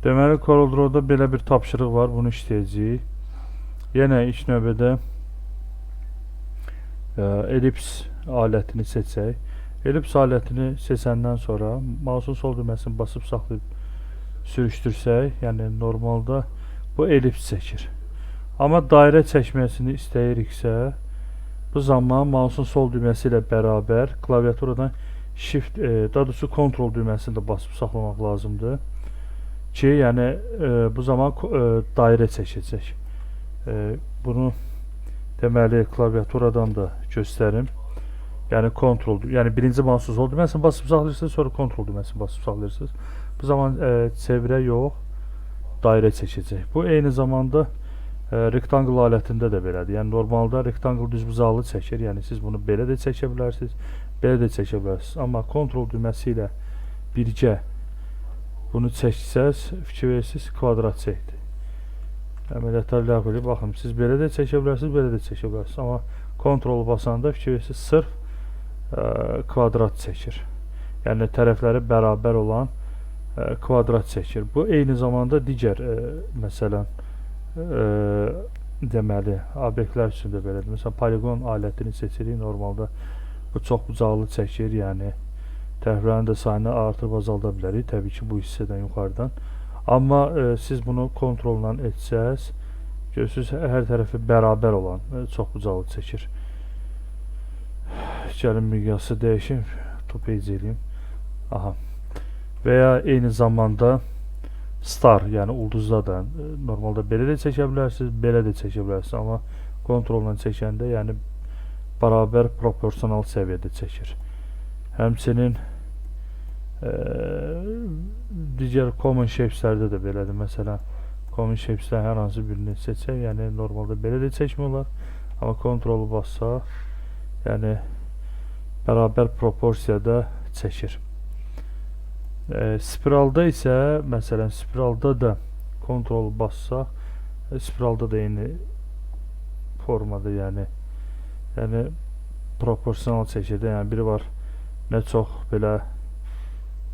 Deməli, CorelDRAW-da belə bir tapşırıq var, bunu işləyəcəyik. Yenə ilk növbədə elips alətini seçək. Elips alətini seçəndən sonra mouse'un sol düyməsini basıb saxlayıb sürüşdürsək, yəni normalda bu elips çəkir. Amma dairə çəkməsini istəyiriksə, bu zaman mouse'un sol düyməsi ilə bərabər klaviaturadan Shift, daha doğrusu Ctrl düyməsini də basıb saxlamaq lazımdır ki, yəni bu zaman dairə çəkəcək. Bunu deməli klaviaturadan da göstərim. Yəni Ctrl, yəni birinci mouse'un sol düyməsini basıb saxlayırsınız, sonra Ctrl düyməsini basıb saxlayırsınız. Bu zaman çevrə yox, dairə çəkəcək. Bu eyni zamanda rectangle alətində də belədir. Yəni normalda rectangle düzbucaqlı çəkir. Yəni siz bunu belə də çəkə bilərsiniz, belə də çəkə bilərsiniz. Amma Ctrl düyməsi ilə birgə bunu çəksəz, fikir verirsiniz, kvadrat çəkdi. Əməliyyatlar ləğv edib, baxın, siz belə də çəkə bilərsiniz, belə də çəkə bilərsiniz. Amma Ctrl basanda fikir verirsiniz, sırf kvadrat çəkir. Yəni tərəfləri bərabər olan kvadrat çəkir. Bu eyni zamanda digər məsələn deməli obyektlər üçün də belədir. Məsələn, poligon alətini seçirik. Normalda bu çox bucaqlı çəkir. Yəni tərəflərin də sayını artırıb azalda bilərik. Təbii ki, bu hissədən yuxarıdan. Amma siz bunu kontrolla etsəz, görürsünüz, hər tərəfi bərabər olan çox bucaqlı çəkir. Gəlin miqyası dəyişim, top edəcəyim. Aha. Və ya eyni zamanda star, yəni ulduzda da normalda belə də çəkə bilərsiniz, belə də çəkə bilərsiniz. Amma kontrolla çəkəndə, yəni bərabər proporsional səviyyədə çəkir. Həmçinin digər common shapeslərdə də belədir. Məsələn, common shapesdən hər hansı birini seçək, yəni normalda belə də çəkmiyorlar. Amma kontrolu bassaq, yəni bərabər proporsiyada çəkir. Spiralda isə, məsələn, spiralda da kontrol bassaq, spiralda da eyni formada, yəni proporsional çəkirdə, yəni biri var, nə çox belə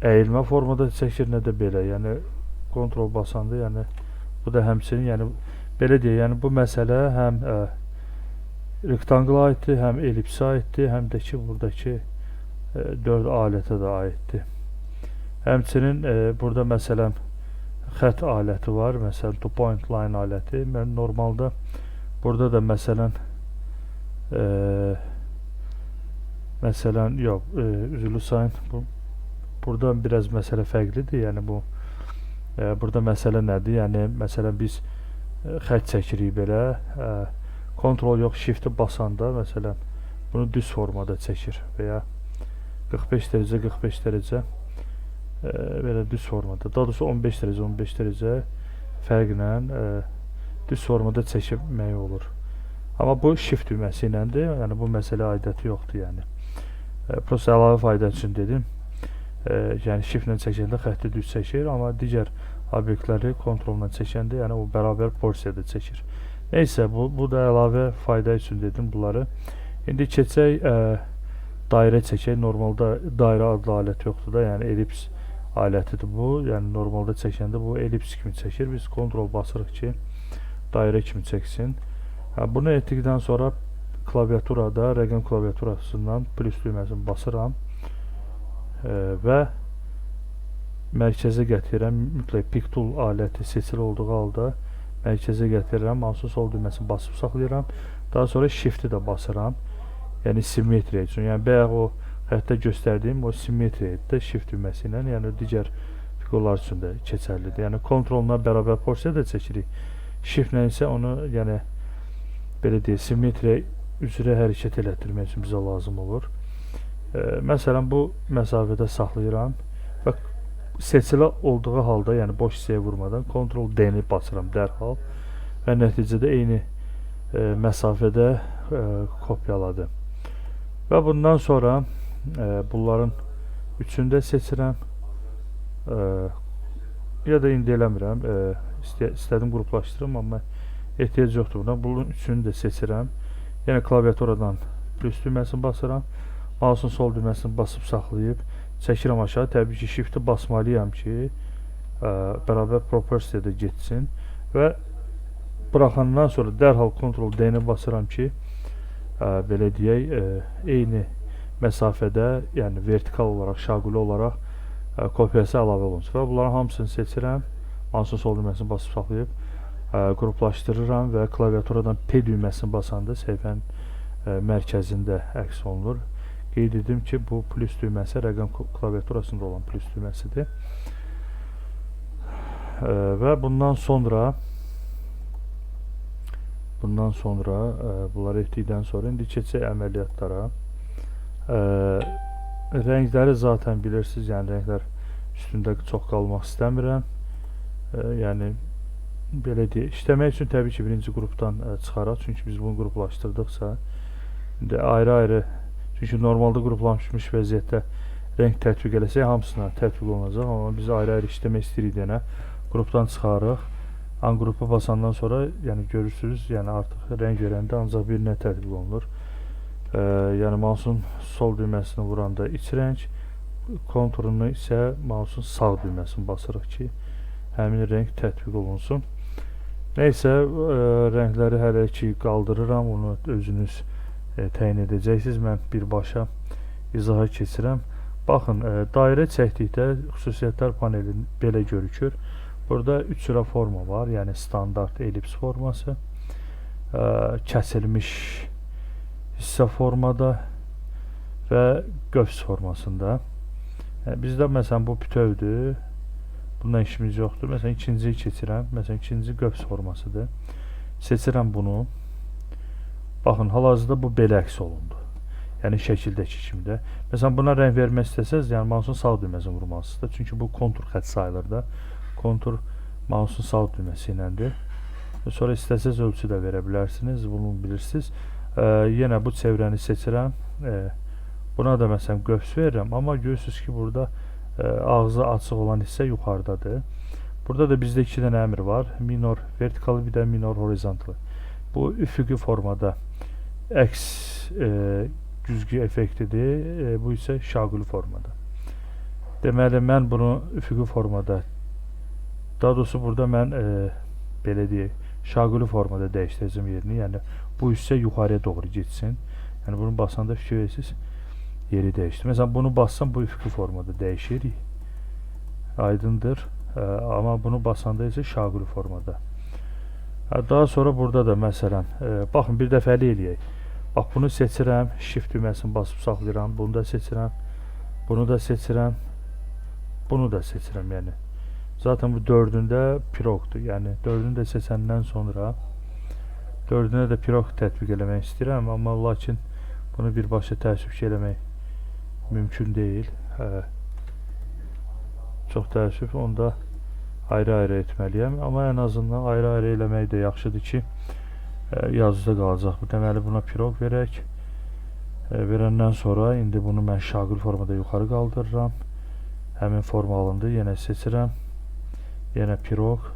əyilmə formada çəkir, nə də belə, yəni kontrol basanda, yəni bu da həmçinin, yəni belə deyək, yəni bu məsələ həm rektangla aiddir, həm ellipsə aiddir, həm də ki, buradakı 4 alətə də aiddir. Həmçinin burada məsələn xət aləti var, məsələn two point line aləti. Mən normalda burada da məsələn yox, üzülü sayın burada biraz məsələ fərqlidir. Yəni bu burada məsələ nədir? Yəni məsələn biz xət çəkirik belə, kontrol yox, shift'i basanda məsələn bunu düz formada çəkir və ya 45 dərəcə 45 dərəcə belə düz formada, daha doğrusu 15 dərəcə fərqlə düz formada çəkmək olur. Amma bu shift düyməsi iləndir, yəni bu məsələ aidiyyəti yoxdur. Yəni prosta əlavə fayda üçün dedim. Yəni shiftlə çəkəndə xətti düz çəkir, amma digər obyektləri kontrolla çəkəndə, yəni o bərabər porsiyada çəkir. Neysə, bu da əlavə fayda üçün dedim bunları. İndi keçək dairə çəkək. Normalda dairə adlı alət yoxdur da, yəni elips alətidir bu. Yəni normalda çəkəndə bu elips kimi çəkir. Biz kontrol basırıq ki, dairə kimi çəksin. Bunu etdikdən sonra klaviaturada, rəqəm klaviaturasından plus düyməsini basıram və mərkəzə gətirirəm. Mütləq pick tool aləti seçili olduğu halda mərkəzə gətirirəm. Mouse'un sol düyməsini basıb saxlayıram. Daha sonra shift'i də basıram. Yəni simmetriya üçün. Yəni bayaq o xəttə göstərdiyim o simmetriyadır da shift düyməsi ilə, yəni digər fiqurlar üçün də keçərlidir. Yəni kontrolla bərabər porsiyada çəkirik. Shiftlə isə onu, yəni belə deyək, simmetriya üzrə hərəkət elətdirmək üçün bizə lazım olur. Məsələn, bu məsafədə saxlayıram və seçili olduğu halda, yəni boş hissəyə vurmadan Ctrl D-ni basıram dərhal və nəticədə eyni məsafədə kopyaladı. Və bundan sonra bunların üçündə seçirəm ya da indi eləmirəm, istədim qruplaşdırım, amma ehtiyac yoxdur buna. Bunun üçünü də seçirəm. Yəni klaviaturadan plus düyməsini basıram, mouse'un sol düyməsini basıb saxlayıb çəkirəm aşağı. Təbii ki, shift'i basmalıyam ki, bərabər proporsionda getsin və buraxandan sonra dərhal Ctrl D-ni basıram ki, belə deyək, eyni məsafədə, yəni vertikal olaraq, şaquli olaraq kopyası əlavə olunsun. Və bunların hamısını seçirəm. Mouse'un sol düyməsini basıb saxlayıb qruplaşdırıram və klaviaturadan P düyməsini basanda səhifənin mərkəzində əks olunur. Qeyd edim ki, bu plus düyməsi rəqəm klaviaturasında olan plus düyməsidir. Və bundan sonra bunları etdikdən sonra indi keçək əməliyyatlara. Rəngləri zaten bilirsiniz, yəni rənglər üstündə çox qalmaq istəmirəm. Yəni belə deyək, işləmək üçün təbii ki, birinci qrupdan çıxaraq, çünki biz bunu qruplaşdırdıqsa indi ayrı-ayrı, çünki normalda qruplanmış vəziyyətdə rəng tətbiq eləsək hamısına tətbiq olunacaq, amma biz ayrı-ayrı işləmək istəyirik deyənə qrupdan çıxarıq. Qrupa basandan sonra, yəni görürsünüz, yəni artıq rəng verəndə ancaq birinə tətbiq olunur. Yəni mouse'un sol düyməsini vuranda iç rəng, konturunu isə mouse'un sağ düyməsini basırıq ki, həmin rəng tətbiq olunsun. Nəysə, rəngləri hələ ki qaldırıram, onu özünüz təyin edəcəksiniz. Mən birbaşa izaha keçirəm. Baxın, dairə çəkdikdə xüsusiyyətlər paneli belə görükür. Burada 3 sıra forma var, yəni standart elips forması, kəsilmiş hissə formada və qövs formasında. Bizdə məsələn bu bütövdür, bundan işimiz yoxdur. Məsələn ikinciyi keçirəm, məsələn ikinci qövs formasıdır. Seçirəm bunu. Baxın, hal-hazırda bu belə əks olundu. Yəni şəkildəki kimdə. Məsələn buna rəng vermək istəsəz, yəni mouse'un sağ düyməsini vurmalısınız. Çünki bu kontur xətt sayılır da. Kontur mouse'un sağ düyməsi iləndir. Sonra istəsəz ölçü də verə bilərsiniz, bunu bilirsiniz. Yenə bu çevrəni seçirəm. Buna da məsələn qövs verirəm, amma görürsünüz ki, burada ağzı açıq olan hissə yuxarıdadır. Burada da bizdə 2 dənə əmr var. Minor vertikalı, bir də minor horizontalı. Bu üfüqi formada əks güzgü effektidir. Bu isə şaquli formada. Deməli, mən bunu üfüqi formada, daha doğrusu burada mən belə deyək, şaquli formada dəyişdirəcəm yerini. Yəni bu hissə yuxarıya doğru getsin. Yəni bunu basanda fikir verirsiniz, yeri dəyişdir. Məsələn bunu bassam bu üfüqi formada dəyişir. Aydındır. Amma bunu basanda isə şaquli formada. Daha sonra burada da məsələn, baxın bir dəfəli eləyək. Bax bunu seçirəm, shift düyməsini basıb saxlayıram, bunu da seçirəm, bunu da seçirəm, bunu da seçirəm. Yəni zaten bu dördündə pirogdur. Yəni dördünü də seçəndən sonra dördünə də pirog tətbiq eləmək istəyirəm, amma lakin bunu birbaşa təəssüf ki eləmək mümkün deyil. Çox təəssüf, onda ayrı-ayrı etməliyəm, amma ən azından ayrı-ayrı eləmək də yaxşıdır ki yazıda qalacaq. Deməli buna pirog verək. Verəndən sonra indi bunu mən şaquli formada yuxarı qaldırıram. Həmin forma alındı, yenə seçirəm. Yenə pirog,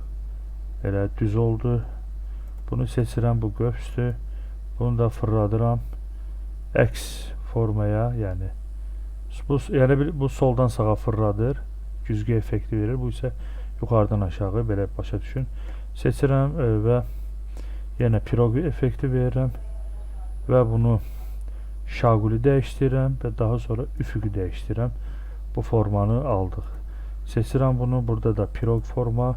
elə düz oldu. Bunu seçirəm, bu qövsdür. Bunu da fırladıram. Əks formaya, yəni bu soldan sağa fırladır, güzgü effekti verir. Bu isə yuxarıdan aşağı, belə başa düşün. Seçirəm və yenə pirog effekti verirəm və bunu şaquli dəyişdirirəm və daha sonra üfüqü dəyişdirirəm. Bu formanı aldıq. Seçirəm bunu, burada da pirog forma.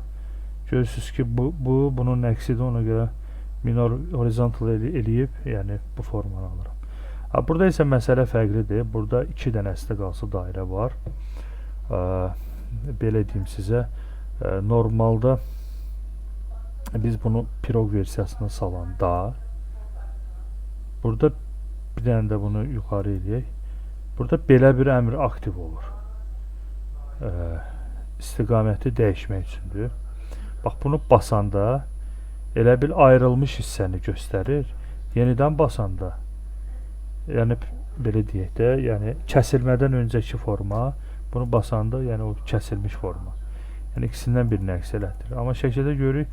Görürsünüz ki, bunun əksidir, ona görə minor horizontal eləyib, yəni bu formanı alıram. Burada isə məsələ fərqlidir. Burada 2 dənə əsdə qalsa dairə var. Belə deyim sizə, normalda biz bunu pirog versiyasına salanda burada bir dənə də bunu yuxarı eləyək. Burada belə bir əmr aktiv olur. İstiqaməti dəyişmək üçündür. Bax, bunu basanda elə bil ayrılmış hissəni göstərir. Yenidən basanda, yəni belə deyək də, yəni kəsilmədən öncəki forma, bunu basanda, yəni o kəsilmiş forma. Yəni ikisindən birini əks elətdirir. Amma şəkildə görürük,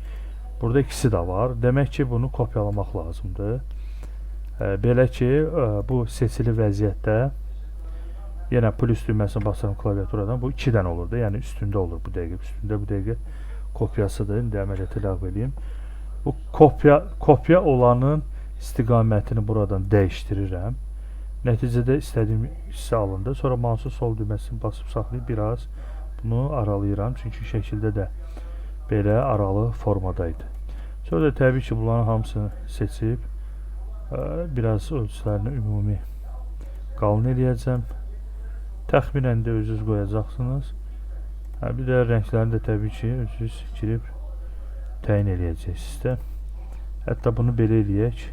burada ikisi də var. Demək ki, bunu kopyalamaq lazımdır. Belə ki, bu seçili vəziyyətdə Yenə plus düyməsini basıram klaviaturadan. Bu 2 dənə olur da, yəni üstündə olur bu dəqiqə. Üstündə bu dəqiqə kopyasıdır. İndi əməliyyatı ləğv edeyim. Bu kopya olanın istiqamətini buradan dəyişdirirəm. Nəticədə istədiyim hissə alındı. Sonra mouse'un sol düyməsini basıb saxlayıb biraz bunu aralayıram. Çünki şəkildə də belə aralı formadaydı. Sonra da təbii ki, bunların hamısını seçib biraz ölçülərini ümumi qalın eləyəcəm. Təxminən də özünüz qoyacaqsınız. Bir də rənglərini də təbii ki, özünüz girib təyin eləyəcəksiniz də. Hətta bunu belə eləyək.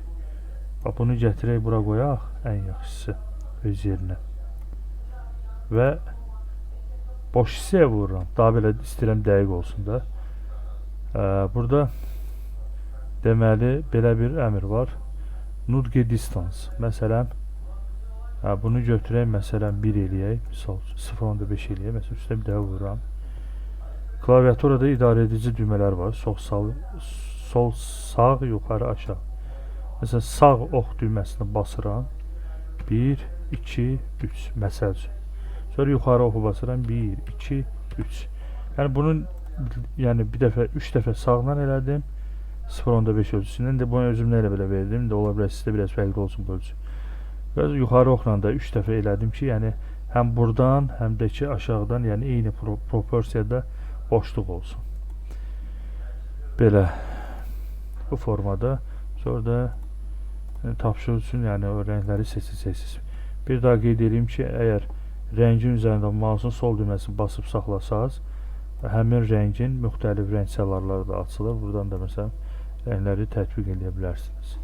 Bunu gətirək, bura qoyaq, ən yaxşısı öz yerinə. Və boş hissəyə vururam. Daha belə istəyirəm dəqiq olsun da. Burada deməli, belə bir əmr var. Nudge distance. Məsələn, bunu götürək, məsələn 1 eləyək, misal 0.5 eləyək, məsələn üstə bir dəqiq vururam. Klaviaturada idarə edici düymələr var, sol, sağ, yuxarı, aşağı. Məsələn, sağ ox düyməsini basıram, 1, 2, 3, məsəl üçün. Sonra yuxarı oxu basıram, 1, 2, 3. Yəni bunun, yəni bir dəfə, 3 dəfə sağla elədim, 0.5 ölçüsündən də bunu özümlə elə belə verdim, də ola bilər sizdə biraz fərqli olsun bu ölçü. Və yuxarı oxla da 3 dəfə elədim ki, yəni həm buradan, həm də ki aşağıdan, yəni eyni proporsiyada boşluq olsun. Belə bu formada. Sonra da tapşırıq üçün, yəni o rəngləri seçəcəksiniz. Bir daha qeyd edeyim ki, əgər rəngin üzərində mouse'un sol düyməsini basıb saxlasaz, həmin rəngin müxtəlif rəng səlarları da açılır. Buradan da məsələn rəngləri tətbiq edə bilərsiniz.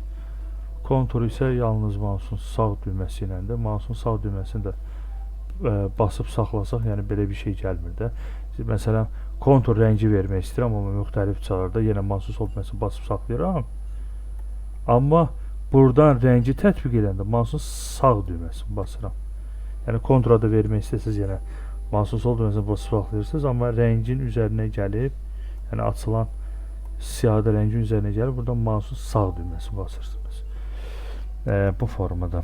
Kontur isə yalnız mouse'un sağ düyməsi ilə də, mouse'un sağ düyməsini də basıb saxlasaq, yəni belə bir şey gəlmir də. Məsələn, kontur rəngi vermək istəyirəm, amma müxtəlif çalarda yenə mouse'un sol düyməsini basıb saxlayıram. Amma buradan rəngi tətbiq edəndə mouse'un sağ düyməsini basıram. Yəni kontura da vermək istəsəz, yenə mouse'un sol düyməsini basıb saxlayırsınız, amma rəngin üzərinə gəlib, yəni açılan siyahıda rəngin üzərinə gəlib, buradan mouse'un sağ düyməsini basırsınız. Bu formada.